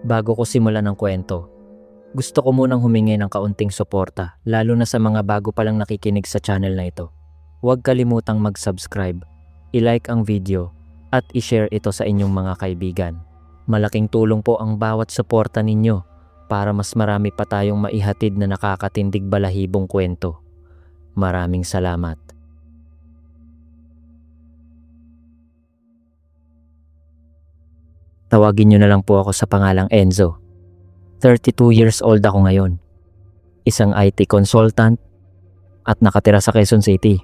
Bago ko simulan ng kwento, gusto ko munang humingi ng kaunting suporta, lalo na sa mga bago palang nakikinig sa channel na ito. Huwag kalimutang mag-subscribe, i-like ang video, at i-share ito sa inyong mga kaibigan. Malaking tulong po ang bawat suporta ninyo para mas marami pa tayong maihatid na nakakatindig balahibong kwento. Maraming salamat. Tawagin nyo na lang po ako sa pangalang Enzo. 32 years old ako ngayon. Isang IT consultant at nakatira sa Quezon City.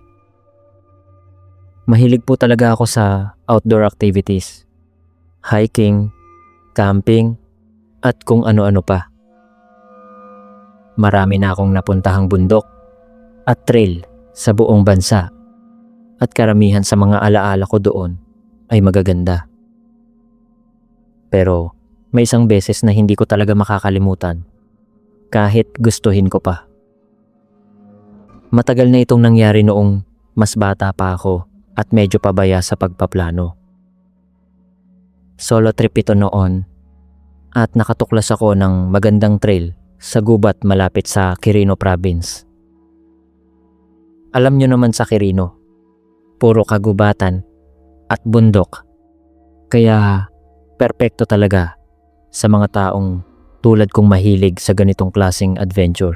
Mahilig po talaga ako sa outdoor activities. Hiking, camping, at kung ano-ano pa. Marami na akong napuntahang bundok at trail sa buong bansa. At karamihan sa mga alaala ko doon ay magaganda. Pero may isang beses na hindi ko talaga makakalimutan kahit gustuhin ko pa. Matagal na itong nangyari noong mas bata pa ako at medyo pabaya sa pagpaplano. Solo trip ito noon at nakatuklas ako ng magandang trail sa gubat malapit sa Quirino Province. Alam nyo naman sa Quirino, puro kagubatan at bundok. Kaya perpekto talaga sa mga taong tulad kong mahilig sa ganitong klaseng adventure.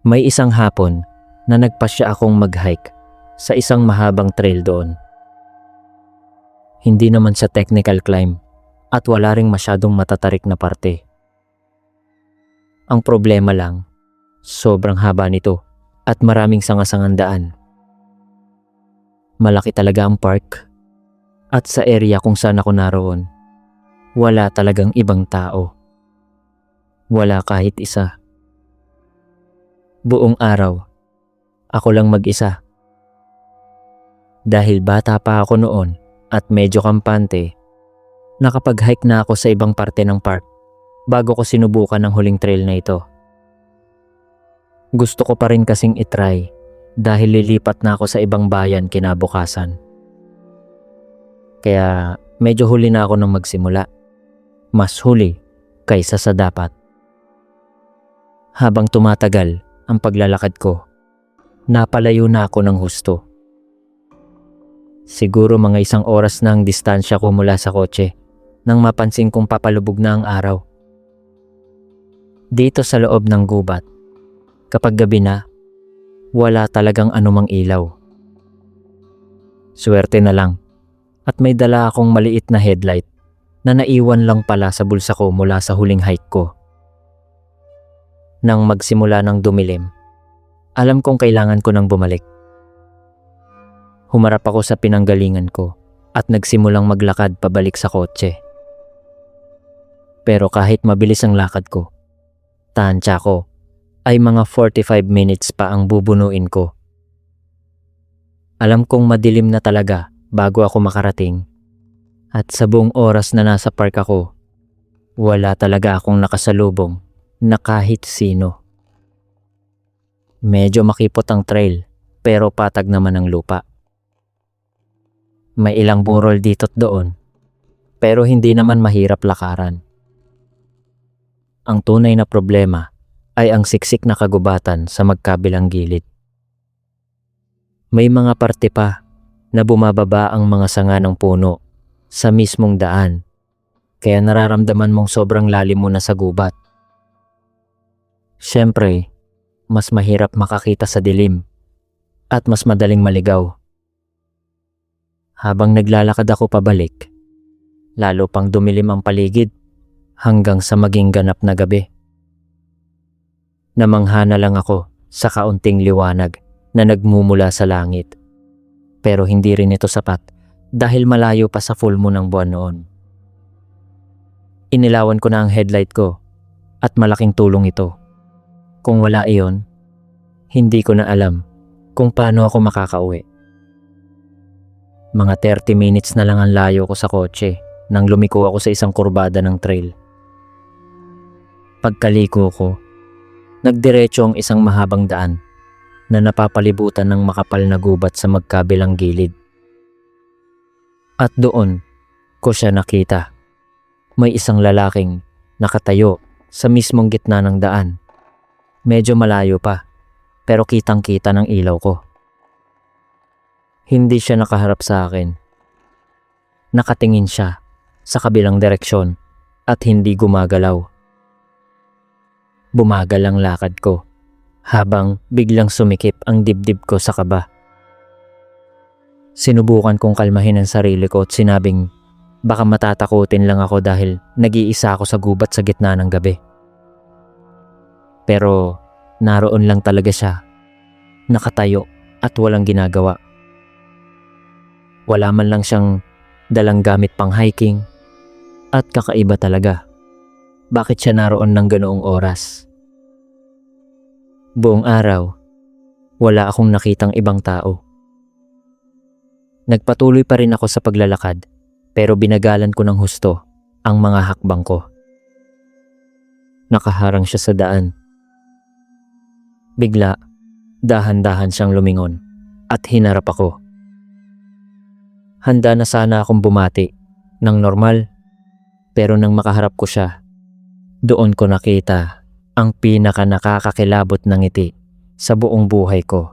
May isang hapon na nagpasya akong mag-hike sa isang mahabang trail doon. Hindi naman sa technical climb at wala ring masyadong matatarik na parte. Ang problema lang, sobrang haba nito at maraming sangasangang daan. Malaki talaga ang park. At sa area kung saan ako naroon, wala talagang ibang tao. Wala kahit isa. Buong araw, ako lang mag-isa. Dahil bata pa ako noon at medyo kampante, nakapag-hike na ako sa ibang parte ng park bago ko sinubukan ang huling trail na ito. Gusto ko pa rin kasing itry dahil lilipat na ako sa ibang bayan kinabukasan. Kaya medyo huli na ako nang magsimula. Mas huli kaysa sa dapat. Habang tumatagal ang paglalakad ko, napalayo na ako ng husto. Siguro mga 1 oras na ang distansya ko mula sa kotse nang mapansin kong papalubog na ang araw. Dito sa loob ng gubat, kapag gabi na, wala talagang anumang ilaw. Swerte na lang. At may dala akong maliit na headlight na naiwan lang pala sa bulsa ko mula sa huling hike ko. Nang magsimula ng dumilim, alam kong kailangan ko nang bumalik. Humarap ako sa pinanggalingan ko at nagsimulang maglakad pabalik sa kotse. Pero kahit mabilis ang lakad ko, tansya ko ay mga 45 minutes pa ang bubunuin ko. Alam kong madilim na talaga bago ako makarating at sa buong oras na nasa park ako, wala talaga akong nakasalubong na kahit sino. Medyo makipot ang trail pero patag naman ang lupa. May ilang burol dito't doon pero hindi naman mahirap lakaran. Ang tunay na problema ay ang siksik na kagubatan sa magkabilang gilid. May mga parte pa na bumababa ang mga sanga ng puno sa mismong daan, kaya nararamdaman mong sobrang lalim mo na sa gubat. Siyempre, mas mahirap makakita sa dilim at mas madaling maligaw. Habang naglalakad ako pabalik, lalo pang dumilim ang paligid hanggang sa maging ganap na gabi. Namangha na lang ako sa kaunting liwanag na nagmumula sa langit. Pero hindi rin ito sapat dahil malayo pa sa full moon ng buwan noon. Inilawan ko na ang headlight ko at malaking tulong ito. Kung wala iyon, hindi ko na alam kung paano ako makakauwi. Mga 30 minutes na lang ang layo ko sa kotse nang lumiko ako sa isang kurbada ng trail. Pagkaliko ko, nagdiretso ang isang mahabang daan na napapalibutan ng makapal na gubat sa magkabilang gilid. At doon ko siya nakita. may isang lalaking nakatayo sa mismong gitna ng daan. Medyo malayo pa, pero kitang-kita ng ilaw ko. Hindi siya nakaharap sa akin. Nakatingin siya sa kabilang direksyon at hindi gumagalaw. Bumagal ang lakad ko habang biglang sumikip ang dibdib ko sa kaba. Sinubukan kong kalmahin ang sarili ko at sinabing baka matatakutin lang ako dahil nag-iisa ako sa gubat sa gitna ng gabi. Pero naroon lang talaga siya, nakatayo at walang ginagawa. Wala man lang siyang dalang gamit pang hiking at kakaiba talaga. Bakit siya naroon ng ganoong oras? Buong araw, wala akong nakitang ibang tao. Nagpatuloy pa rin ako sa paglalakad pero binagalan ko ng husto ang mga hakbang ko. Nakaharang siya sa daan. Bigla, dahan-dahan siyang lumingon at hinarap ako. Handa na sana akong bumati ng normal pero nang makaharap ko siya, doon ko nakita ang pinaka nakakakilabot na ngiti sa buong buhay ko.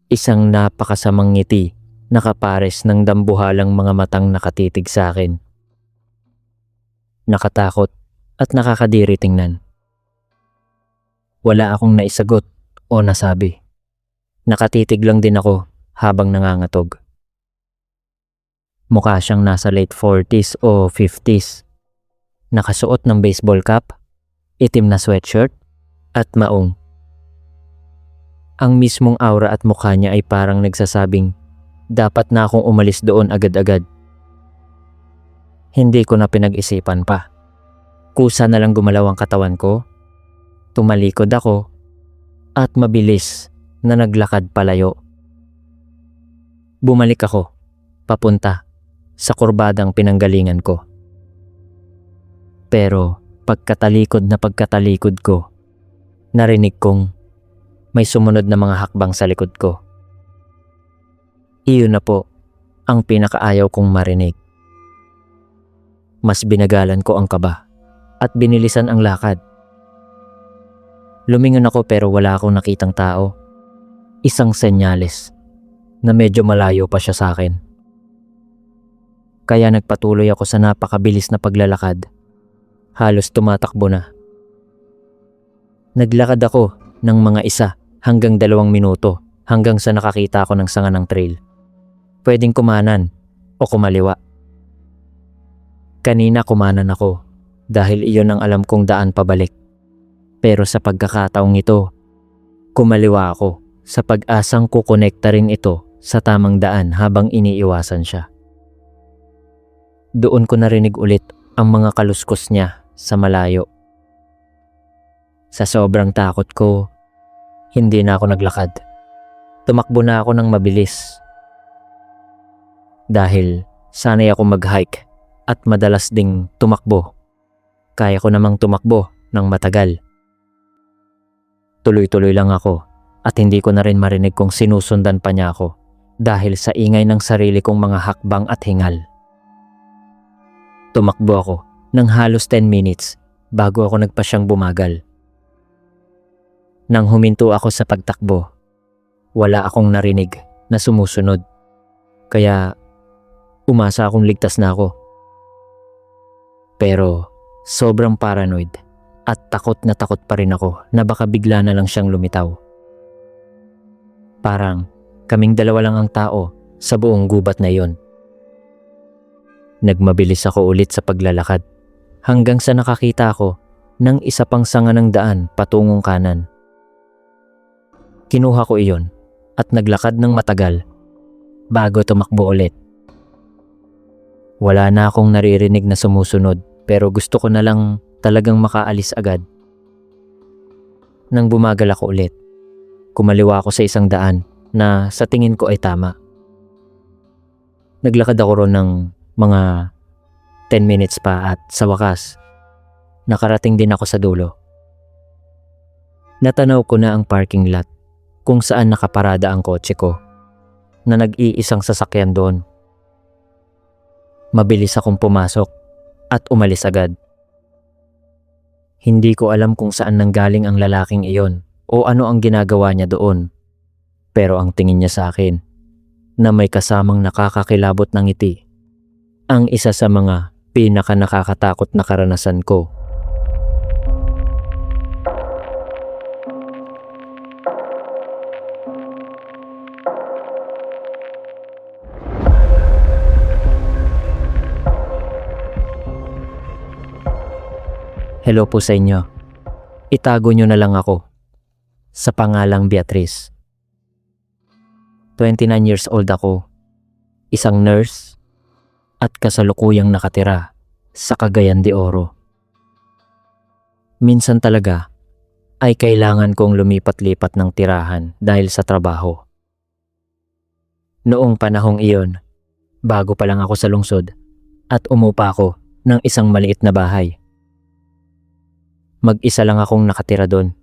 Isang napakasamang ngiti na kapares ng dambuhalang mga matang nakatitig sa akin. Nakatakot at nakakadiri tingnan. Wala akong naisagot o nasabi. Nakatitig lang din ako habang nangangatog. Mukha siyang nasa late 40s o 50s. Nakasuot ng baseball cap, itim na sweatshirt, at maong. Ang mismong aura at mukha niya ay parang nagsasabing, dapat na akong umalis doon agad-agad. Hindi ko na pinag-isipan pa. Kusa na lang gumalaw ang katawan ko, tumalikod ako, at mabilis na naglakad palayo. Bumalik ako, papunta sa kurbadang pinanggalingan ko. Pero pagkatalikod ko, narinig kong may sumunod na mga hakbang sa likod ko. Iyon na po ang pinakaayaw kong marinig. Mas binagalan ko ang kaba at binilisan ang lakad. Lumingon ako pero wala akong nakitang tao. Isang senyales na medyo malayo pa siya sa akin. Kaya nagpatuloy ako sa napakabilis na paglalakad. Halos tumatakbo na. Naglakad ako ng mga 1 hanggang 2 minuto hanggang sa nakakita ako ng sanga ng trail. Pwedeng kumanan o kumaliwa. Kanina kumanan ako dahil iyon ang alam kong daan pabalik. Pero sa pagkakataong ito, kumaliwa ako sa pag-asang kukonekta rin ito sa tamang daan habang iniiwasan siya. Doon ko narinig ulit ang mga kaluskos niya sa malayo. Sa sobrang takot ko, hindi na ako naglakad. Tumakbo na ako ng mabilis. Dahil sanay ako mag-hike at madalas ding tumakbo. Kaya ko namang tumakbo ng matagal. Tuloy-tuloy lang ako at hindi ko na rin marinig kung sinusundan pa niya ako dahil sa ingay ng sarili kong mga hakbang at hingal. Tumakbo ako ng halos 10 minutes bago ako nagpasyang bumagal. Nang huminto ako sa pagtakbo, wala akong narinig na sumusunod. Kaya umasa akong ligtas na ako. Pero sobrang paranoid at takot na takot pa rin ako na baka bigla na lang siyang lumitaw. Parang kaming dalawa lang ang tao sa buong gubat na iyon. Nagmabilis ako ulit sa paglalakad hanggang sa nakakita ako ng isa pang sanga ng daan patungong kanan. Kinuha ko iyon at naglakad ng matagal bago tumakbo ulit. Wala na akong naririnig na sumusunod pero gusto ko na lang talagang makaalis agad. Nang bumagal ako ulit, kumaliwa ako sa isang daan na sa tingin ko ay tama. Naglakad ako ron ng mga 10 minutes pa at sa wakas, nakarating din ako sa dulo. Natanaw ko na ang parking lot kung saan nakaparada ang kotse ko na nag-iisang sasakyan doon. Mabilis akong pumasok at umalis agad. Hindi ko alam kung saan nanggaling ang lalaking iyon o ano ang ginagawa niya doon. Pero ang tingin niya sa akin, na may kasamang nakakakilabot ng ngiti, ang isa sa mga pinaka nakakatakot na karanasan ko. Hello po sa inyo. Itago nyo na lang ako sa pangalang Beatrice. 29 years old ako, isang nurse at kasalukuyang nakatira sa Cagayan de Oro. Minsan talaga ay kailangan kong lumipat-lipat ng tirahan dahil sa trabaho. Noong panahong iyon, bago pa lang ako sa lungsod at umupa ako ng isang maliit na bahay. Mag-isa lang akong nakatira doon.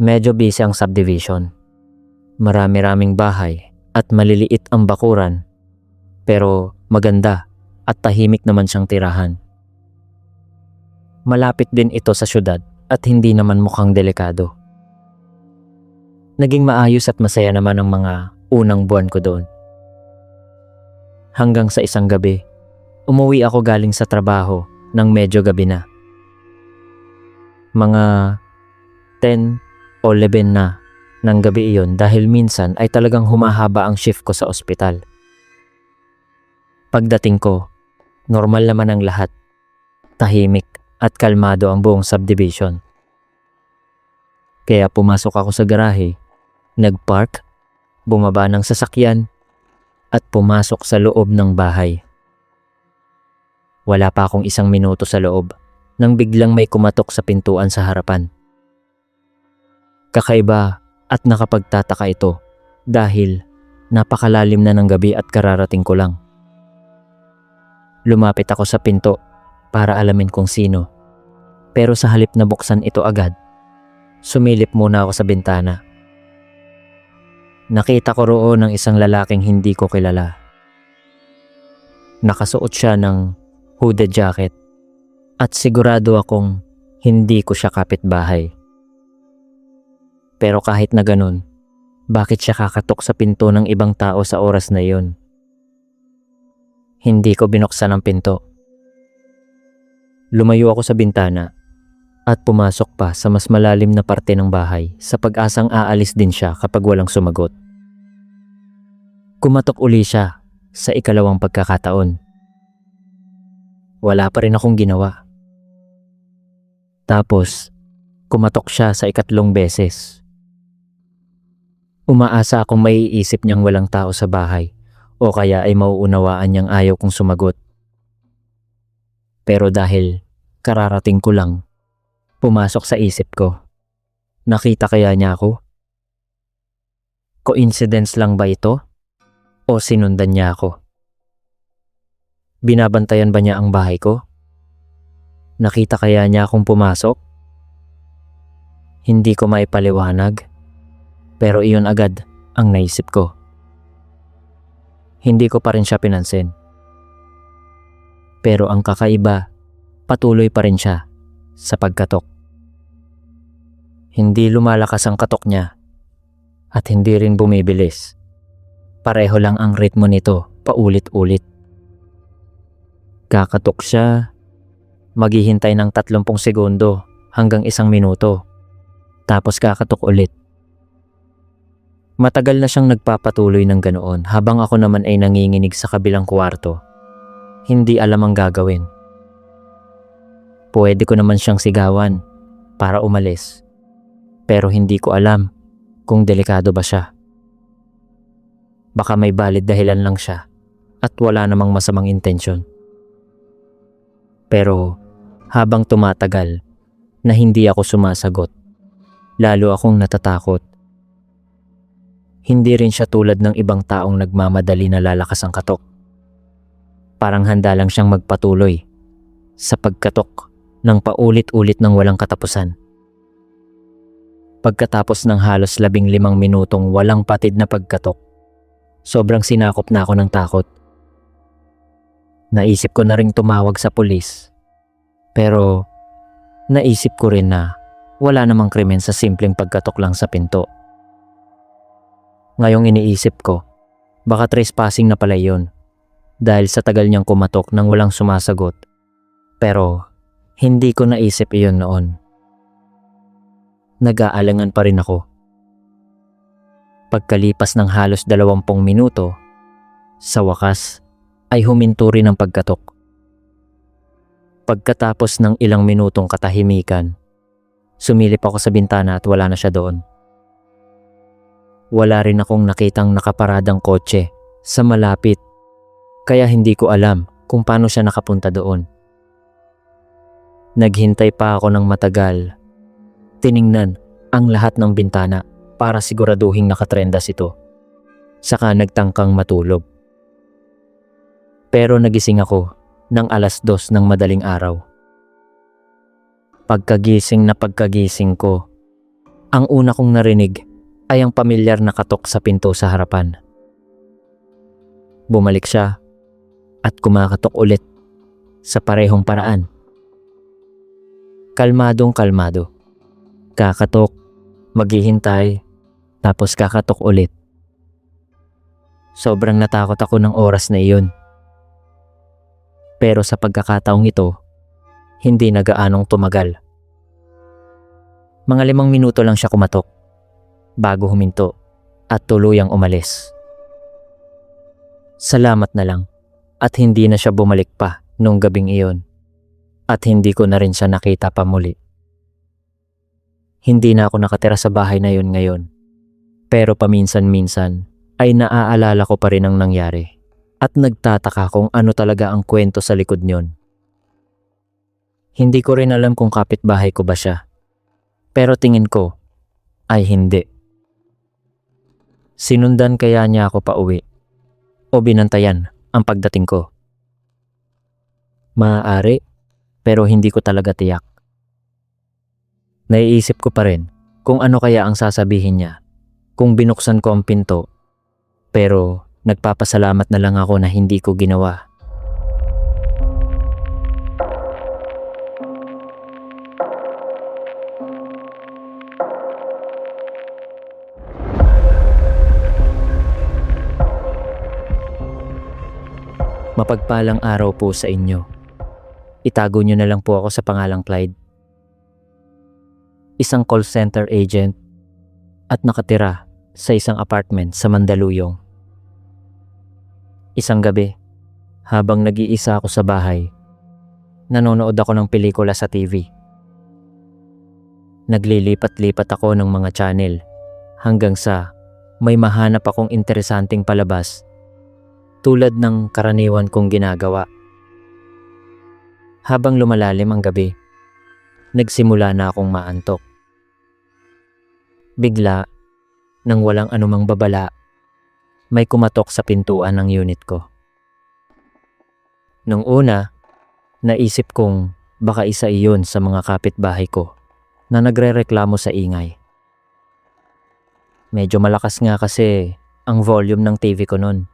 Medyo busy ang subdivision. Marami-raming bahay at maliliit ang bakuran. Pero maganda at tahimik naman siyang tirahan. Malapit din ito sa syudad at hindi naman mukhang delikado. Naging maayos at masaya naman ang mga unang buwan ko doon. Hanggang sa isang gabi, umuwi ako galing sa trabaho nang medyo gabi na. Mga 10 o 11 na ng gabi iyon dahil minsan ay talagang humahaba ang shift ko sa ospital. Pagdating ko, normal naman ang lahat. Tahimik at kalmado ang buong subdivision. Kaya pumasok ako sa garahe, nagpark, bumaba ng sasakyan, at pumasok sa loob ng bahay. Wala pa akong 1 minuto sa loob nang biglang may kumatok sa pintuan sa harapan. Kakaiba at nakapagtataka ito dahil napakalalim na ng gabi at kararating ko lang. Lumapit ako sa pinto para alamin kung sino. Pero sa halip na buksan ito agad, sumilip muna ako sa bintana. Nakita ko roon ng isang lalaking hindi ko kilala. Nakasuot siya ng hooded jacket at sigurado akong hindi ko siya kapitbahay. Pero kahit na ganun, bakit siya kakatok sa pinto ng ibang tao sa oras na iyon? Hindi ko binuksan ang pinto. Lumayo ako sa bintana at pumasok pa sa mas malalim na parte ng bahay sa pag-asang aalis din siya kapag walang sumagot. Kumatok uli siya sa ikalawang pagkakataon. Wala pa rin akong ginawa. Tapos, kumatok siya sa ikatlong beses. Umaasa akong maiisip niyang walang tao sa bahay o kaya ay mauunawaan niyang ayaw kong sumagot. Pero dahil kararating ko lang, pumasok sa isip ko. Nakita kaya niya ako? Coincidence lang ba ito? O sinundan niya ako? Binabantayan ba niya ang bahay ko? Nakita kaya niya akong pumasok? Hindi ko maipaliwanag, pero iyon agad ang naisip ko. Hindi ko pa rin siya pinansin. Pero ang kakaiba, patuloy pa rin siya sa pagkatok. Hindi lumalakas ang katok niya at hindi rin bumibilis. Pareho lang ang ritmo nito, paulit-ulit. Kakatok siya, maghihintay ng 30 segundo hanggang 1 minuto, tapos kakatok ulit. Matagal na siyang nagpapatuloy ng ganoon habang ako naman ay nanginginig sa kabilang kwarto. Hindi alam ang gagawin. Pwede ko naman siyang sigawan para umalis, pero hindi ko alam kung delikado ba siya. Baka may valid dahilan lang siya at wala namang masamang intensyon. Pero habang tumatagal na hindi ako sumasagot, lalo akong natatakot. Hindi rin siya tulad ng ibang taong nagmamadali na lalakas ang katok. Parang handa lang siyang magpatuloy sa pagkatok ng paulit-ulit ng walang katapusan. Pagkatapos ng halos 15 minutong walang patid na pagkatok, sobrang sinakop na ako ng takot. Naisip ko na ring tumawag sa pulis. Pero naisip ko rin na wala namang krimen sa simpleng pagkatok lang sa pinto. Ngayong iniisip ko, baka trespassing na pala yun dahil sa tagal niyang kumatok nang walang sumasagot. Pero hindi ko naisip iyon noon. Nag-aalangan pa rin ako. Pagkalipas ng halos 20 minuto, sa wakas ay huminto rin ang pagkatok. Pagkatapos ng ilang minutong katahimikan, sumilip ako sa bintana at wala na siya doon. Wala rin akong nakitang nakaparadang kotse sa malapit, kaya hindi ko alam kung paano siya nakapunta doon. Naghintay pa ako ng matagal. Tiningnan ang lahat ng bintana para siguraduhing nakatrendas ito. Saka nagtangkang matulog. Pero nagising ako ng 2:00 ng madaling araw. Pagkagising ko, ang una kong narinig ay ang pamilyar na katok sa pinto sa harapan. Bumalik siya at kumakatok ulit sa parehong paraan. Kalmadong kalmado. Kakatok, maghihintay, tapos kakatok ulit. Sobrang natakot ako ng oras na iyon. Pero sa pagkakataong ito, hindi na gaanong tumagal. Mga 5 minuto lang siya kumatok bago huminto at tuluyang umalis. Salamat na lang at hindi na siya bumalik pa nung gabing iyon at hindi ko na rin siya nakita pa muli. Hindi na ako nakatira sa bahay na yun ngayon, pero paminsan-minsan ay naaalala ko pa rin ang nangyari. At nagtataka kung ano talaga ang kwento sa likod niyon. Hindi ko rin alam kung kapitbahay ko ba siya. Pero tingin ko ay hindi. Sinundan kaya niya ako pauwi o binantayan ang pagdating ko. Maaari, pero hindi ko talaga tiyak. Naiisip ko pa rin kung ano kaya ang sasabihin niya kung binuksan ko ang pinto. Pero nagpapasalamat na lang ako na hindi ko ginawa. Mapagpalang araw po sa inyo. Itago niyo na lang po ako sa pangalang Clyde. Isang call center agent at nakatira sa isang apartment sa Mandaluyong. Isang gabi, habang nag-iisa ako sa bahay, nanonood ako ng pelikula sa TV. Naglilipat-lipat ako ng mga channel hanggang sa may mahanap akong interesanting palabas tulad ng karaniwan kong ginagawa. Habang lumalalim ang gabi, nagsimula na akong maantok. Bigla, nang walang anumang babala, may kumatok sa pintuan ng unit ko. Nung una, naisip kong baka isa iyon sa mga kapitbahay ko na nagrereklamo sa ingay. Medyo malakas nga kasi ang volume ng TV ko nun.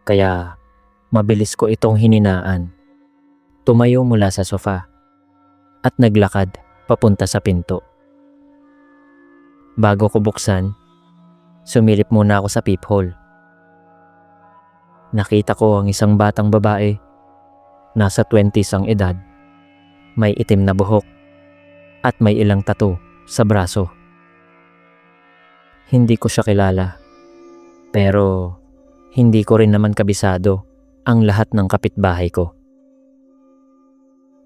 Kaya mabilis ko itong hininaan. Tumayo mula sa sofa at naglakad papunta sa pinto. Bago ko buksan, sumilip muna ako sa peephole. Nakita ko ang isang batang babae, nasa 20s ang edad, may itim na buhok, at may ilang tattoo sa braso. Hindi ko siya kilala, pero hindi ko rin naman kabisado ang lahat ng kapitbahay ko.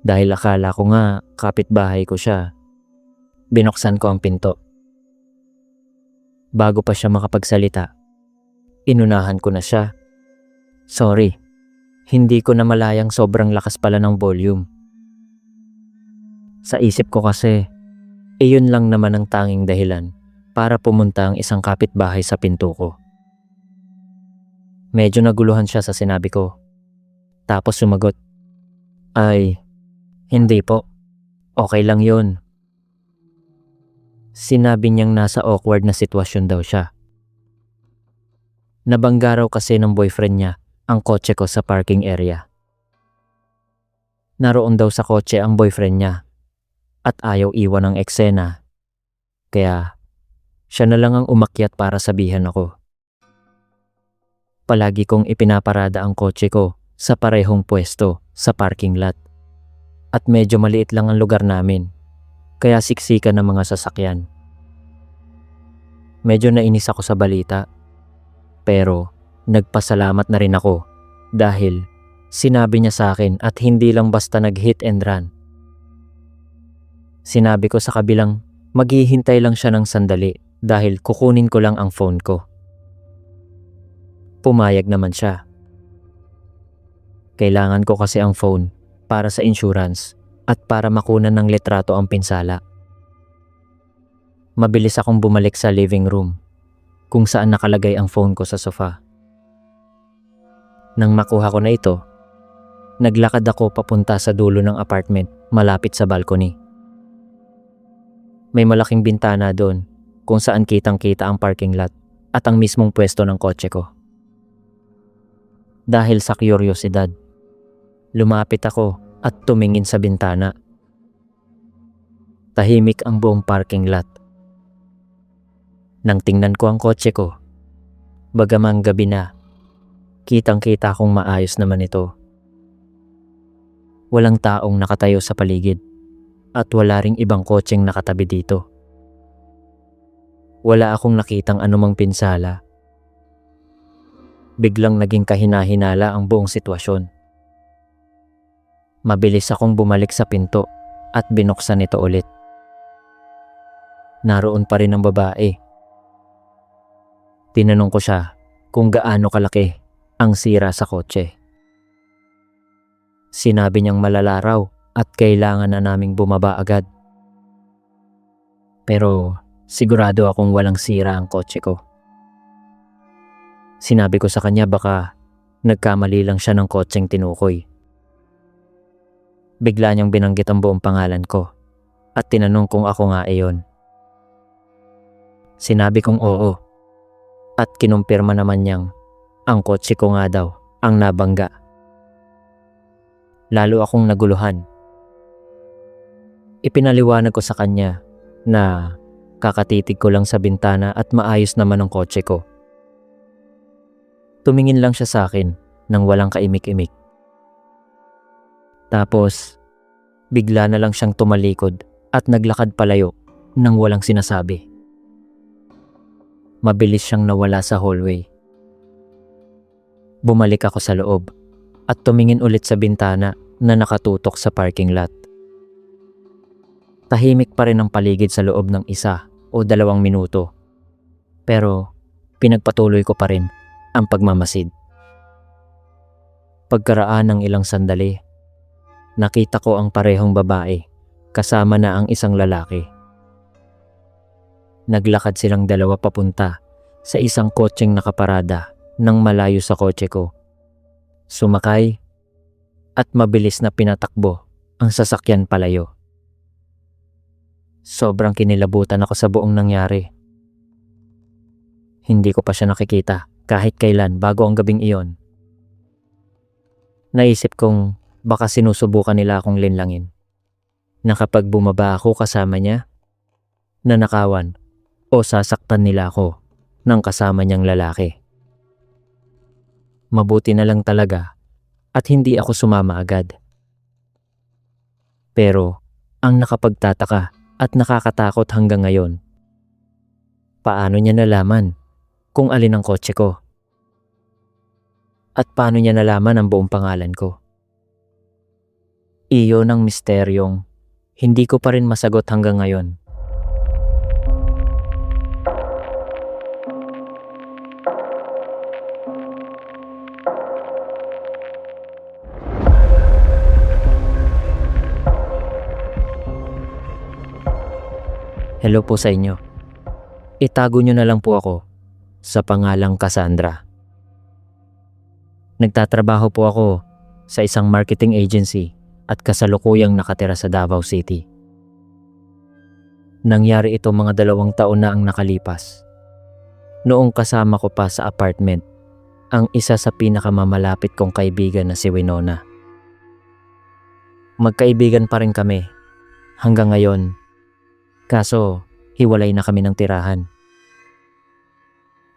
Dahil akala ko nga kapitbahay ko siya, binuksan ko ang pinto. Bago pa siya makapagsalita, inunahan ko na siya. Sorry, hindi ko na malayang sobrang lakas pala ng volume. Sa isip ko kasi, iyon lang naman ang tanging dahilan para pumunta ang isang kapitbahay sa pinto ko. Medyo naguluhan siya sa sinabi ko. Tapos sumagot, "Ay, hindi po. Okay lang yun." Sinabi niyang nasa awkward na sitwasyon daw siya. Nabangga raw kasi ng boyfriend niya ang kotse ko sa parking area. Naroon daw sa kotse ang boyfriend niya at ayaw iwan ng eksena. Kaya siya na lang ang umakyat para sabihan ako. Palagi kong ipinaparada ang kotse ko sa parehong pwesto sa parking lot. At medyo maliit lang ang lugar namin, kaya siksikan ng mga sasakyan. Medyo nainis ako sa balita, pero nagpasalamat na rin ako dahil sinabi niya sa akin at hindi lang basta nag-hit and run. Sinabi ko sa kabilang maghihintay lang siya ng sandali dahil kukunin ko lang ang phone ko. Pumayag naman siya. Kailangan ko kasi ang phone para sa insurance at para makunan ng litrato ang pinsala. Mabilis akong bumalik sa living room kung saan nakalagay ang phone ko sa sofa. Nang makuha ko na ito, naglakad ako papunta sa dulo ng apartment malapit sa balcony. May malaking bintana doon kung saan kitang-kita ang parking lot at ang mismong pwesto ng kotse ko. Dahil sa kuryosidad, lumapit ako at tumingin sa bintana. Tahimik ang buong parking lot. Nang tingnan ko ang kotse ko, bagamang gabi na, kitang-kita kong maayos naman ito. Walang taong nakatayo sa paligid at wala ring ibang kotseng nakatabi dito. Wala akong nakitang anumang pinsala. Biglang naging kahina-hinala ang buong sitwasyon. Mabilis akong bumalik sa pinto at binuksan ito ulit. Naroon pa rin ang babae. Tinanong ko siya kung gaano kalaki ang sira sa kotse. Sinabi niyang malala raw at kailangan na naming bumaba agad. Pero sigurado akong walang sira ang kotse ko. Sinabi ko sa kanya baka nagkamali lang siya ng kotseng tinukoy. Bigla niyang binanggit ang buong pangalan ko at tinanong kung ako nga iyon. Sinabi kong oo at kinumpirma naman niyang ang kotse ko nga daw ang nabangga. Lalo akong naguluhan. Ipinaliwanag ko sa kanya na kakatitig ko lang sa bintana at maayos naman ang kotse ko. Tumingin lang siya sa akin nang walang kaimik-imik. Tapos, bigla na lang siyang tumalikod at naglakad palayo nang walang sinasabi. Mabilis siyang nawala sa hallway. Bumalik ako sa loob at tumingin ulit sa bintana na nakatutok sa parking lot. Tahimik pa rin ang paligid sa loob ng 1 o 2 minuto. Pero pinagpatuloy ko pa rin ang pagmamasid. Pagkaraan ng ilang sandali, nakita ko ang parehong babae kasama na ang isang lalaki. Naglakad silang dalawa papunta sa isang kotseng nakaparada nang malayo sa kotse ko. Sumakay at mabilis na pinatakbo ang sasakyan palayo. Sobrang kinilabutan ako sa buong nangyari. Hindi ko pa siya nakikita kahit kailan bago ang gabing iyon. Naisip kong baka sinusubukan nila akong linlangin na kapag bumaba ako kasama niya, nanakawan o sasaktan nila ako ng kasama niyang lalaki. Mabuti na lang talaga at hindi ako sumama agad. Pero ang nakapagtataka at nakakatakot hanggang ngayon, paano niya nalaman kung alin ang kotse ko? At paano niya nalaman ang buong pangalan ko? Iyon ang misteryong hindi ko pa rin masagot hanggang ngayon. Hello po sa inyo. Itago nyo na lang po ako sa pangalang Cassandra. Nagtatrabaho po ako sa isang marketing agency at kasalukuyang nakatira sa Davao City. Nangyari ito mga 2 taon na ang nakalipas. Noong kasama ko pa sa apartment ang isa sa pinakamamalapit kong kaibigan na si Winona. Magkaibigan pa rin kami hanggang ngayon, kaso hiwalay na kami ng tirahan.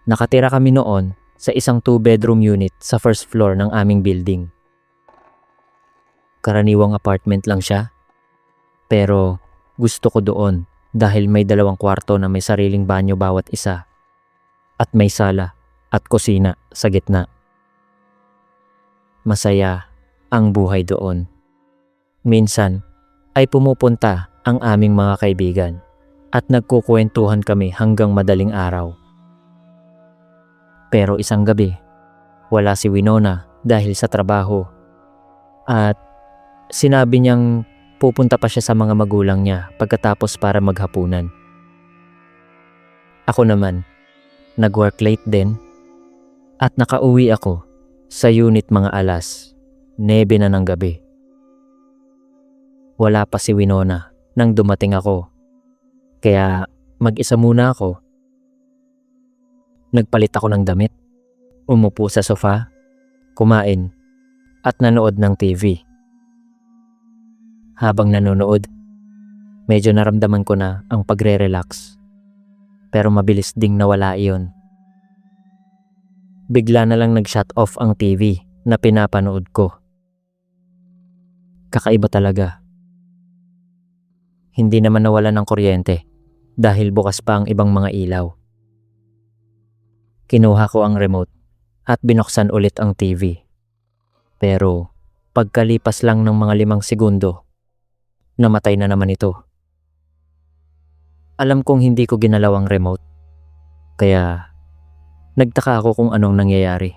Nakatira kami noon sa isang 2-bedroom unit sa first floor ng aming building. Karaniwang apartment lang siya, pero gusto ko doon dahil may 2 kwarto na may sariling banyo bawat isa at may sala at kusina sa gitna. Masaya ang buhay doon. Minsan ay pumupunta ang aming mga kaibigan at nagkukwentuhan kami hanggang madaling araw. Pero isang gabi, wala si Winona dahil sa trabaho at sinabi niyang pupunta pa siya sa mga magulang niya pagkatapos para maghapunan. Ako naman, nag-work late din at nakauwi ako sa unit mga alas 9 na ng gabi. Wala pa si Winona nang dumating ako, kaya mag-isa muna ako. Nagpalit ako ng damit, umupo sa sofa, kumain at nanood ng TV. Habang nanonood, medyo naramdaman ko na ang pagre-relax, pero mabilis ding nawala iyon. Bigla na lang nag-shut off ang TV na pinapanood ko. Kakaiba talaga. Hindi naman nawala ng kuryente dahil bukas pa ang ibang mga ilaw. Kinuha ko ang remote at binuksan ulit ang TV. Pero pagkalipas lang ng mga 5 segundo, namatay na naman ito. Alam kong hindi ko ginalaw ang remote, kaya nagtaka ako kung anong nangyayari.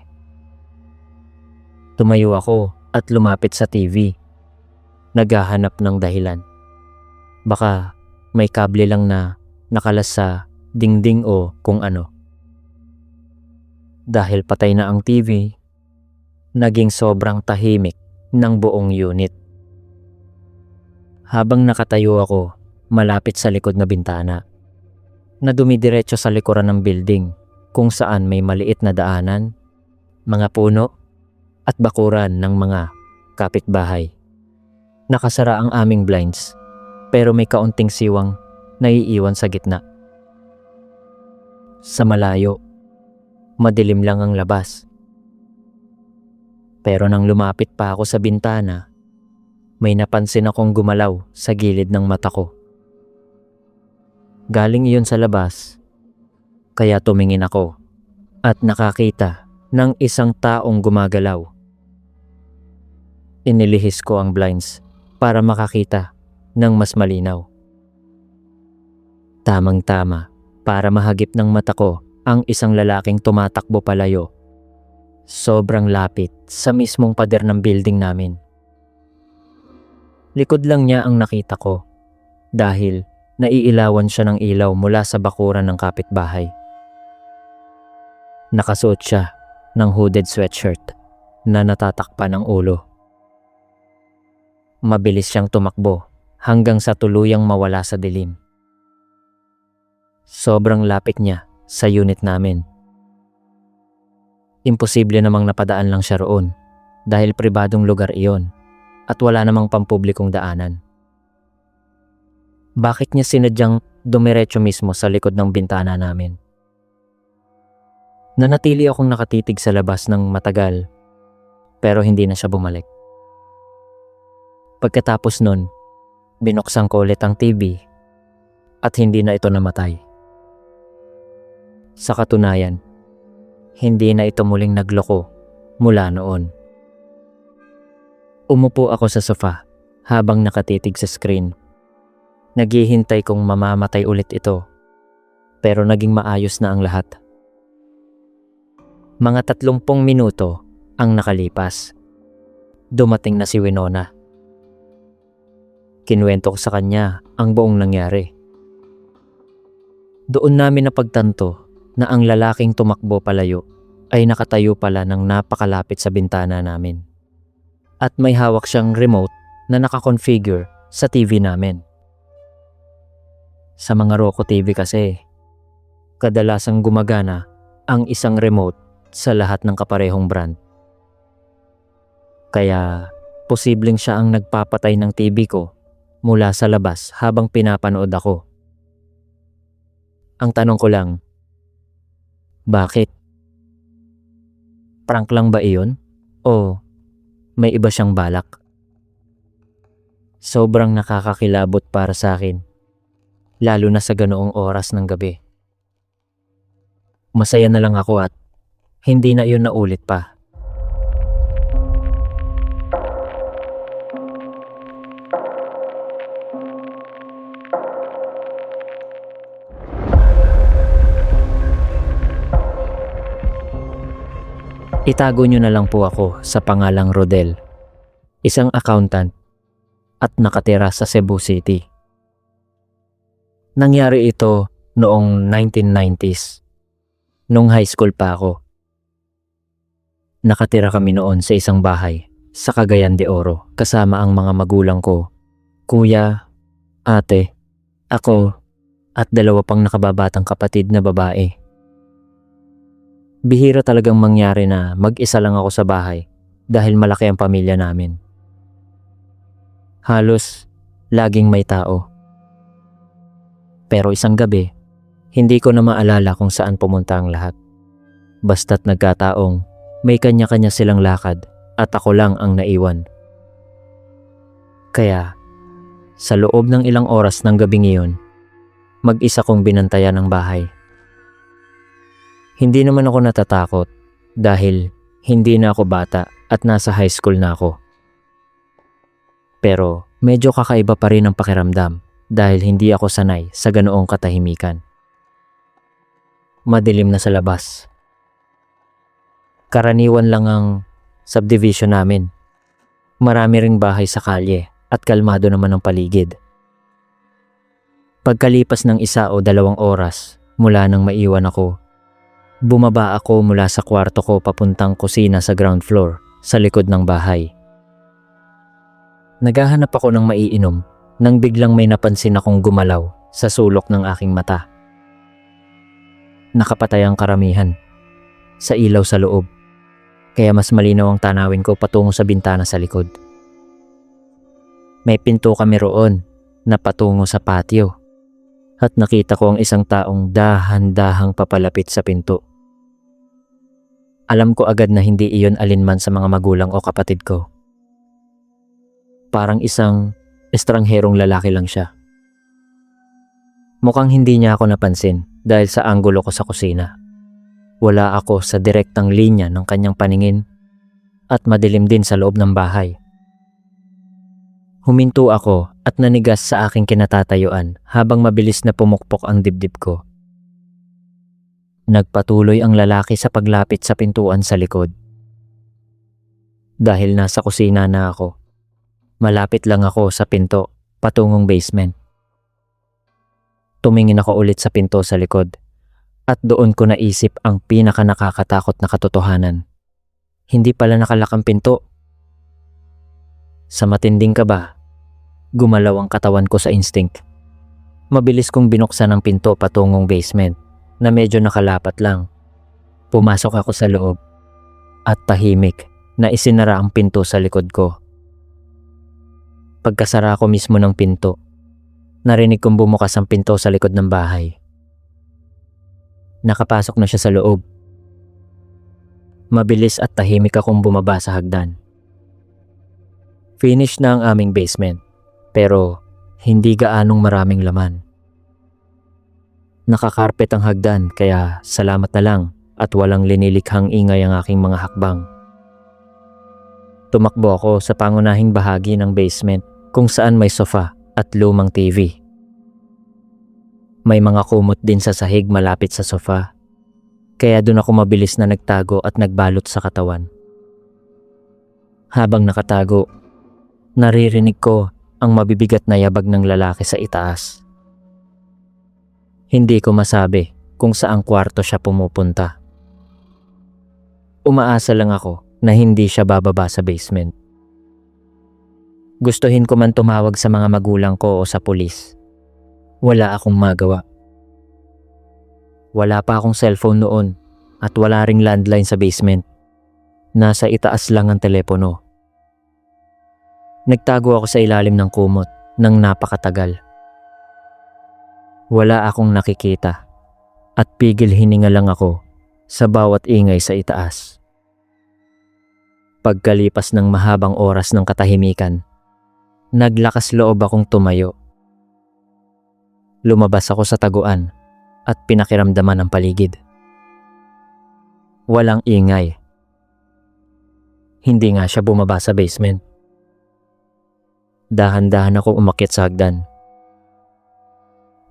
Tumayo ako at lumapit sa TV, naghahanap ng dahilan. Baka may kable lang na nakalas sa dingding o kung ano. Dahil patay na ang TV, naging sobrang tahimik ng buong unit. Habang nakatayo ako malapit sa likod na bintana, na dumidiretso sa likuran ng building kung saan may maliit na daanan, mga puno at bakuran ng mga kapitbahay. Nakasara ang aming blinds pero may kaunting siwang naiiwan sa gitna. Sa malayo, madilim lang ang labas. Pero nang lumapit pa ako sa bintana, may napansin akong gumalaw sa gilid ng mata ko. Galing iyon sa labas, kaya tumingin ako at nakakita ng isang taong gumagalaw. Inilihis ko ang blinds para makakita ng mas malinaw. Tamang-tama para mahagip ng mata ko ang isang lalaking tumatakbo palayo. Sobrang lapit sa mismong pader ng building namin. Likod lang niya ang nakita ko dahil naiilawan siya ng ilaw mula sa bakuran ng kapitbahay. Nakasuot siya ng hooded sweatshirt na natatakpan ang ulo. Mabilis siyang tumakbo hanggang sa tuluyang mawala sa dilim. Sobrang lapit niya sa unit namin. Imposible namang napadaan lang siya roon dahil pribadong lugar iyon at wala namang pampublikong daanan. Bakit niya sinadyang dumiretso mismo sa likod ng bintana namin? Nanatili akong nakatitig sa labas ng matagal pero hindi na siya bumalik. Pagkatapos nun, binuksan ko ulit ang TV at hindi na ito namatay. Sa katunayan, hindi na ito muling nagloko mula noon. Umupo ako sa sofa habang nakatitig sa screen. Naghihintay kong mamamatay ulit ito, pero naging maayos na ang lahat. Mga 30 minuto ang nakalipas. Dumating na si Winona. Kinuwento ko sa kanya ang buong nangyari. Doon namin napagtanto na ang lalaking tumakbo palayo ay nakatayo pala ng napakalapit sa bintana namin. At may hawak siyang remote na nakakonfigure sa TV namin. Sa mga Roku TV kasi, kadalasang gumagana ang isang remote sa lahat ng kaparehong brand. Kaya posibleng siya ang nagpapatay ng TV ko mula sa labas habang pinapanood ako. Ang tanong ko lang, bakit? Prank lang ba iyon? O may iba siyang balak? Sobrang nakakakilabot para sa akin, lalo na sa ganoong oras ng gabi. Masaya na lang ako at hindi na iyon naulit pa. Itago nyo na lang po ako sa pangalang Rodel, isang accountant at nakatira sa Cebu City. Nangyari ito noong 1990s, nung high school pa ako. Nakatira kami noon sa isang bahay sa Cagayan de Oro kasama ang mga magulang ko, kuya, ate, ako at dalawa pang nakababatang kapatid na babae. Bihira talagang mangyari na mag-isa lang ako sa bahay dahil malaki ang pamilya namin. Halos laging may tao. Pero isang gabi, hindi ko na maalala kung saan pumunta ang lahat. Basta't nagkataong may kanya-kanya silang lakad at ako lang ang naiwan. Kaya, sa loob ng ilang oras ng gabing iyon, mag-isa kong binantayan ang bahay. Hindi naman ako natatakot dahil hindi na ako bata at nasa high school na ako. Pero medyo kakaiba pa rin ang pakiramdam dahil hindi ako sanay sa ganoong katahimikan. Madilim na sa labas. Karaniwan lang ang subdivision namin. Marami ring bahay sa kalye at kalmado naman ang paligid. Pagkalipas ng 1 o 2 oras mula nang maiwan ako, bumaba ako mula sa kwarto ko papuntang kusina sa ground floor sa likod ng bahay. Naghahanap ako ng maiinom nang biglang may napansin akong gumalaw sa sulok ng aking mata. Nakapatay ang karamihan sa ilaw sa loob, kaya mas malinaw ang tanawin ko patungo sa bintana sa likod. May pinto kami roon na patungo sa patio at nakita ko ang isang taong dahan-dahang papalapit sa pinto. Alam ko agad na hindi iyon alinman sa mga magulang o kapatid ko. Parang isang estrangherong lalaki lang siya. Mukhang hindi niya ako napansin dahil sa anggulo ko sa kusina. Wala ako sa direktang linya ng kanyang paningin at madilim din sa loob ng bahay. Huminto ako at nanigas sa aking kinatatayuan habang mabilis na pumukpok ang dibdib ko. Nagpatuloy ang lalaki sa paglapit sa pintuan sa likod. Dahil nasa kusina na ako, malapit lang ako sa pinto patungong basement. Tumingin ako ulit sa pinto sa likod at doon ko naisip ang pinaka nakakatakot na katotohanan. Hindi pala nakalak ang pinto. Sa matinding kaba, gumalaw ang katawan ko sa instinct. Mabilis kong binuksan ang pinto patungong basement na medyo nakalapat lang. Pumasok ako sa loob at tahimik na isinara ang pinto sa likod ko. Pagkasara ko mismo ng pinto, narinig kong bumukas ang pinto sa likod ng bahay. Nakapasok na siya sa loob. Mabilis at tahimik akong bumaba sa hagdan. Finish na ang aming basement, pero hindi gaanong maraming laman. Nakakarpet ang hagdan kaya salamat na lang at walang linilikhang ingay ang aking mga hakbang. Tumakbo ako sa pangunahing bahagi ng basement kung saan may sofa at lumang TV. May mga kumot din sa sahig malapit sa sofa, kaya doon ako mabilis na nagtago at nagbalot sa katawan. Habang nakatago, naririnig ko ang mabibigat na yabag ng lalaki sa itaas. Hindi ko masabi kung saang kwarto siya pumupunta. Umaasa lang ako na hindi siya bababa sa basement. Gustuhin ko man tumawag sa mga magulang ko o sa pulis. Wala akong magawa. Wala pa akong cellphone noon, at wala ring landline sa basement. Nasa itaas lang ang telepono. Nagtago ako sa ilalim ng kumot ng napakatagal. Wala akong nakikita at pigil hininga lang ako sa bawat ingay sa itaas. Pagkalipas ng mahabang oras ng katahimikan, naglakas loob akong tumayo. Lumabas ako sa taguan at pinakiramdaman ang paligid. Walang ingay. Hindi nga siya bumaba sa basement. Dahan-dahan ako umakyat sa hagdan.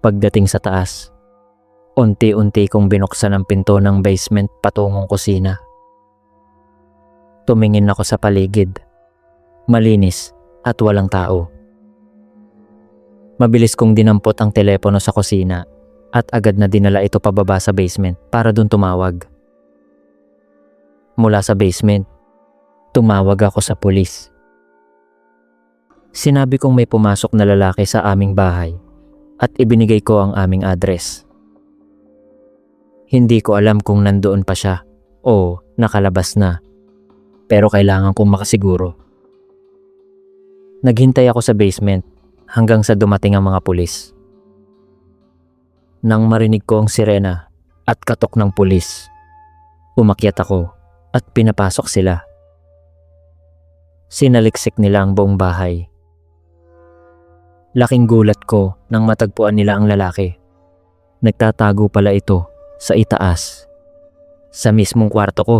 Pagdating sa taas, unti-unti kong binuksan ang pinto ng basement patungong kusina. Tumingin ako sa paligid. Malinis at walang tao. Mabilis kong dinampot ang telepono sa kusina at agad na dinala ito pababa sa basement para dun tumawag. Mula sa basement, tumawag ako sa pulis. Sinabi kong may pumasok na lalaki sa aming bahay at ibinigay ko ang aming address. Hindi ko alam kung nandoon pa siya o nakalabas na, pero kailangan kong makasiguro. Naghintay ako sa basement hanggang sa dumating ang mga pulis. Nang marinig ko ang sirena at katok ng pulis, umakyat ako at pinapasok sila. Sinaliksik nila ang buong bahay. Laking gulat ko nang matagpuan nila ang lalaki. Nagtatago pala ito sa itaas, sa mismong kwarto ko.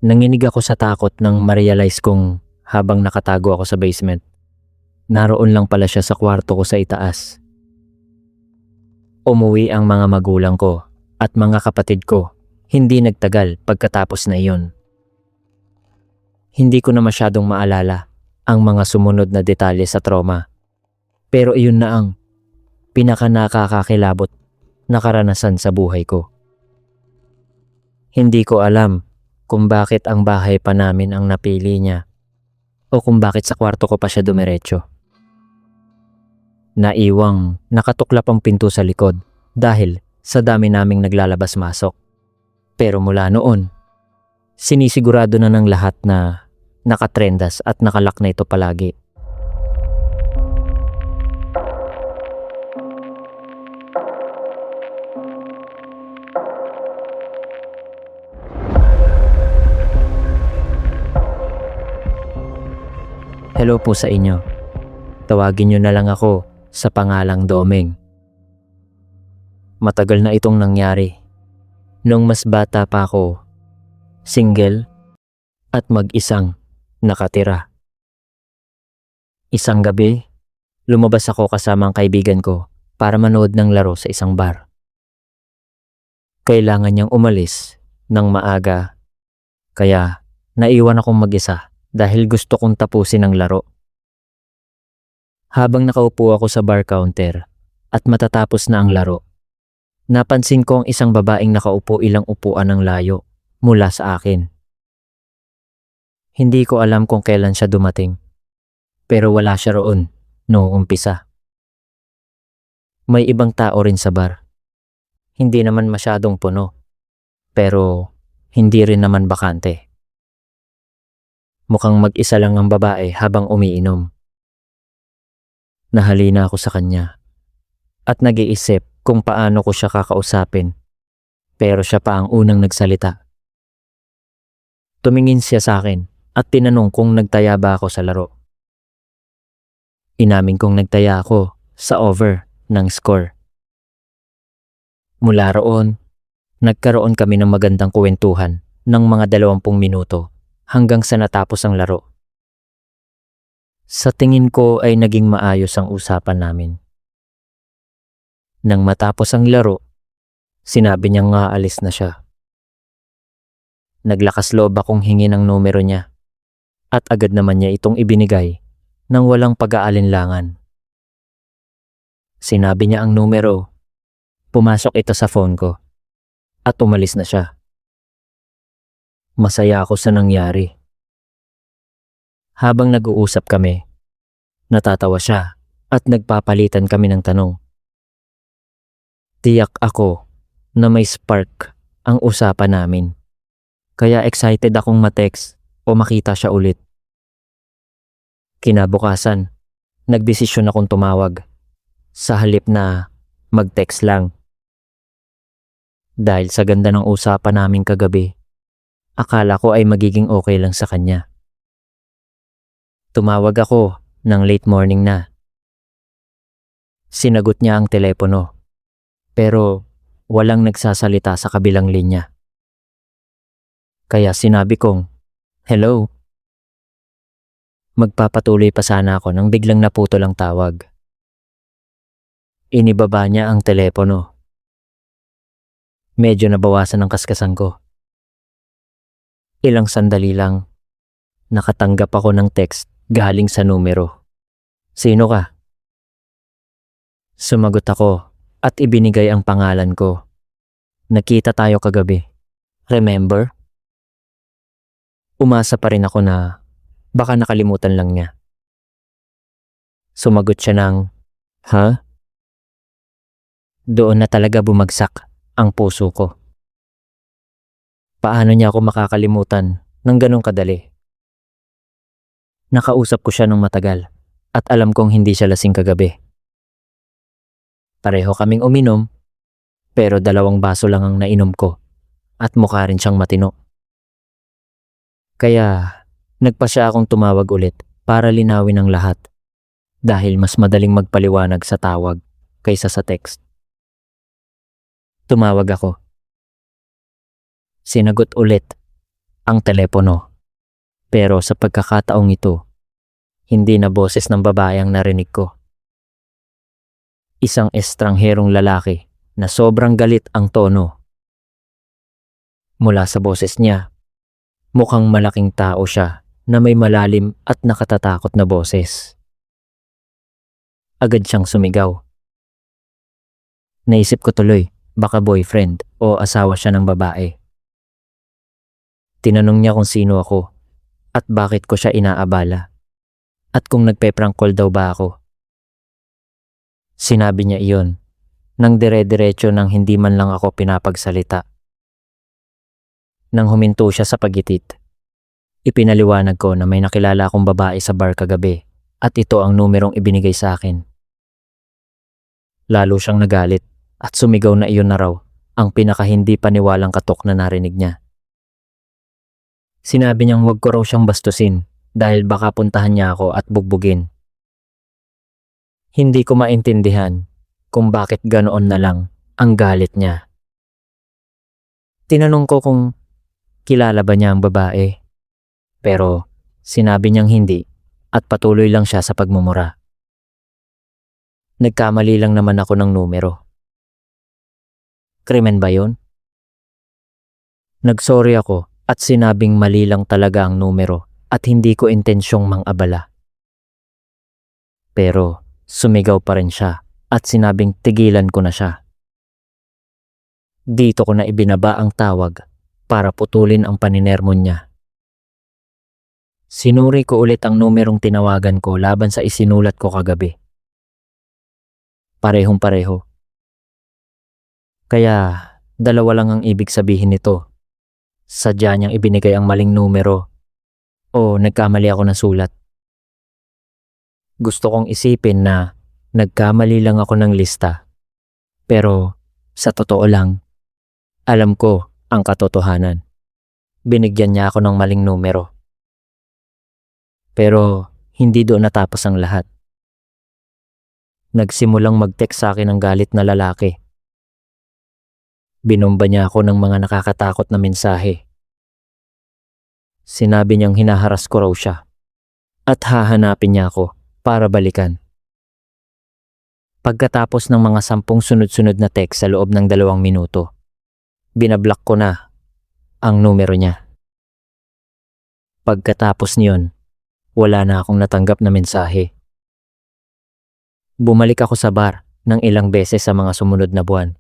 Nanginig ako sa takot nang ma-realize kong habang nakatago ako sa basement, naroon lang pala siya sa kwarto ko sa itaas. Umuwi ang mga magulang ko at mga kapatid ko hindi nagtagal pagkatapos na iyon. Hindi ko na masyadong maalala ang mga sumunod na detalye sa trauma. Pero iyon na ang pinaka-nakakakilabot na karanasan sa buhay ko. Hindi ko alam kung bakit ang bahay pa namin ang napili niya o kung bakit sa kwarto ko pa siya dumiretso. Naiwang nakatuklap ang pinto sa likod dahil sa dami naming naglalabas-masok. Pero mula noon, sinisigurado na ng lahat na nakatrendas at nakalak na ito palagi. Hello po sa inyo. Tawagin nyo na lang ako sa pangalang Domeng. Matagal na itong nangyari. Nung mas bata pa ako, single at mag-isang nakatira. Isang gabi, lumabas ako kasama ang kaibigan ko para manood ng laro sa isang bar. Kailangan niyang umalis ng maaga, kaya naiwan akong mag-isa dahil gusto kong tapusin ang laro. Habang nakaupo ako sa bar counter at matatapos na ang laro, napansin ko ang isang babaeng nakaupo ilang upuan ng layo mula sa akin. Hindi ko alam kung kailan siya dumating, pero wala siya roon noong umpisa. May ibang tao rin sa bar. Hindi naman masyadong puno, pero hindi rin naman bakante. Mukhang mag-isa lang ang babae habang umiinom. Nahalina ako sa kanya at nag-iisip kung paano ko siya kakausapin, pero siya pa ang unang nagsalita. Tumingin siya sa akin at tinanong kung nagtaya ba ako sa laro. Inamin kong nagtaya ako sa over ng score. Mula roon, nagkaroon kami ng magandang kwentuhan ng mga 20 minuto hanggang sa natapos ang laro. Sa tingin ko ay naging maayos ang usapan namin. Nang matapos ang laro, sinabi niyang aalis na siya. Naglakas loob akong hingin ang numero niya at agad naman niya itong ibinigay nang walang pag-aalinlangan. Sinabi niya ang numero, pumasok ito sa phone ko at umalis na siya. Masaya ako sa nangyari. Habang nag-uusap kami, natatawa siya at nagpapalitan kami ng tanong. Tiyak ako na may spark ang usapan namin. Kaya excited akong ma-text o makita siya ulit. Kinabukasan, nagdesisyon akong tumawag sa halip na mag-text lang. Dahil sa ganda ng usapan namin kagabi, akala ko ay magiging okay lang sa kanya. Tumawag ako ng late morning na. Sinagot niya ang telepono, pero walang nagsasalita sa kabilang linya. Kaya sinabi kong, "Hello." Magpapatuloy pa sana ako nang biglang naputol ang tawag. Inibaba niya ang telepono. Medyo nabawasan ang kaskasan ko. Ilang sandali lang, nakatanggap ako ng text galing sa numero. "Sino ka?" Sumagot ako at ibinigay ang pangalan ko. "Nakita tayo kagabi. Remember?" Umasa pa rin ako na baka nakalimutan lang niya. Sumagot siya ng, "Ha?" Doon na talaga bumagsak ang puso ko. Paano niya ako makakalimutan ng ganong kadali? Nakausap ko siya ng matagal at alam kong hindi siya lasing kagabi. Pareho kaming uminom, pero 2 baso lang ang nainom ko at mukha rin siyang matino. Kaya nagpa siya akong tumawag ulit para linawin ang lahat dahil mas madaling magpaliwanag sa tawag kaysa sa text. Tumawag ako. Sinagot ulit ang telepono, pero sa pagkakataong ito, hindi na boses ng babae ang narinig ko. Isang estrangherong lalaki na sobrang galit ang tono. Mula sa boses niya, mukhang malaking tao siya na may malalim at nakatatakot na boses. Agad siyang sumigaw. Naisip ko tuloy, baka boyfriend o asawa siya ng babae. Tinanong niya kung sino ako at bakit ko siya inaabala at kung nagpe-prank call daw ba ako. Sinabi niya iyon nang dire-diretso nang hindi man lang ako pinapagsalita. Nang huminto siya sa pagitit, ipinaliwanag ko na may nakilala akong babae sa bar kagabi at ito ang numerong ibinigay sa akin. Lalo siyang nagalit at sumigaw na iyon na raw ang pinaka-hindi paniwalang katok na narinig niya. Sinabi niyang huwag ko raw siyang bastusin dahil baka puntahan niya ako at bugbugin. Hindi ko maintindihan kung bakit ganoon na lang ang galit niya. Tinanong ko kung kilala ba niya ang babae, pero sinabi niyang hindi at patuloy lang siya sa pagmumura. Nagkamali lang naman ako ng numero. Krimen ba yun? Nagsorry ako at sinabing mali lang talaga ang numero at hindi ko intensyong mang-abala. Pero sumigaw pa rin siya at sinabing tigilan ko na siya. Dito ko na ibinaba ang tawag para putulin ang paninermon niya. Sinuri ko ulit ang numerong tinawagan ko laban sa isinulat ko kagabi. Parehong-pareho. Kaya 2 lang ang ibig sabihin nito. Sadya niyang ibinigay ang maling numero o nagkamali ako ng sulat. Gusto kong isipin na nagkamali lang ako ng lista. Pero sa totoo lang, alam ko ang katotohanan. Binigyan niya ako ng maling numero. Pero hindi doon natapos ang lahat. Nagsimulang mag-text sa akin ang galit na lalaki. Binomba niya ako ng mga nakakatakot na mensahe. Sinabi niyang hinaharas ko raw siya at hahanapin niya ako para balikan. Pagkatapos ng mga 10 sunod-sunod na text sa loob ng 2 minuto, binablock ko na ang numero niya. Pagkatapos niyon, wala na akong natanggap na mensahe. Bumalik ako sa bar ng ilang beses sa mga sumunod na buwan.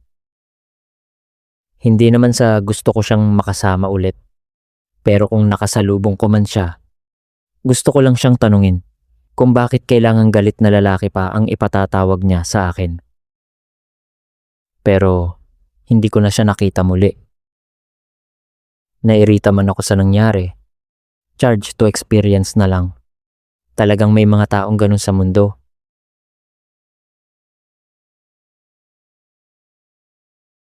Hindi naman sa gusto ko siyang makasama ulit, pero kung nakasalubong ko man siya, gusto ko lang siyang tanungin kung bakit kailangang galit na lalaki pa ang ipatatawag niya sa akin. Pero hindi ko na siya nakita muli. Nairita man ako sa nangyari. Charge to experience na lang. Talagang may mga taong ganun sa mundo.